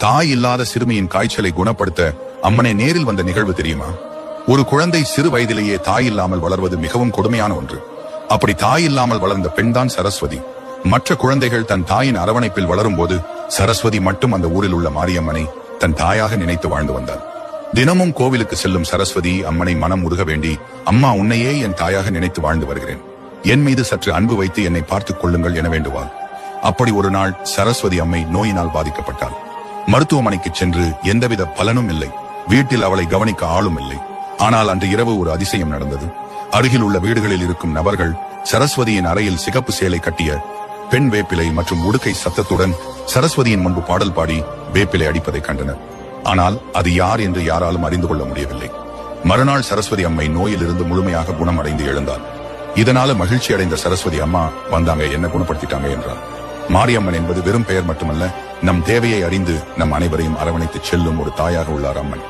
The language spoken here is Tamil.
தாய் இல்லாத சிறுமியின் காய்ச்சலை குணப்படுத்த அம்மனை நேரில் வந்த நிகழ்வு தெரியுமா? ஒரு குழந்தை சிறு வயதிலேயே தாய் இல்லாமல் வளர்வது மிகவும் கொடுமையான ஒன்று. அப்படி தாய் இல்லாமல் வளர்ந்த பெண்தான் சரஸ்வதி. மற்ற குழந்தைகள் தன் தாயின் அரவணைப்பில் வளரும் போது சரஸ்வதி மட்டும் அந்த ஊரில் உள்ள மாரியம்மனை தன் தாயாக நினைத்து வாழ்ந்து வந்தாள். தினமும் கோவிலுக்கு செல்லும் சரஸ்வதி அம்மனை மனம் உருக வேண்டி, அம்மா உன்னையே என் தாயாக நினைத்து வாழ்ந்து வருகிறேன், என் மீது சற்று அன்பு வைத்து என்னை பார்த்துக் கொள்ளுங்கள் என வேண்டுவாள். அப்படி ஒரு நாள் சரஸ்வதி அம்மை நோயினால் பாதிக்கப்பட்டாள். மருத்துவமனைக்கு சென்று எந்தவித பலனும் இல்லை. வீட்டில் அவளை கவனிக்க ஆளும் இல்லை. ஆனால் அன்று இரவு ஒரு அதிசயம் நடந்தது. அருகில் உள்ள வீடுகளில் இருக்கும் நபர்கள் சரஸ்வதியின் அறையில் சிகப்பு சேலை கட்டிய பெண் வேப்பிலை மற்றும் உடுக்கை சத்தத்துடன் சரஸ்வதியின் முன்பு பாடல் பாடி வேப்பிலை அடிப்பதை கண்டனர். ஆனால் அது யார் என்று யாராலும் அறிந்து கொள்ள முடியவில்லை. மறுநாள் சரஸ்வதி அம்மை நோயிலிருந்து முழுமையாக குணமடைந்து எழுந்தாள். இதனால மகிழ்ச்சி அடைந்த சரஸ்வதி அம்மா வந்தாங்க, என்ன குணப்படுத்திட்டாங்க என்றார். மாரியம்மன் என்பது வெறும் பெயர் மட்டுமல்ல, நம் தேவையை அறிந்து நம் அனைவரையும் அரவணைத்து செல்லும் ஒரு தாயாக உள்ளார் அம்மன்.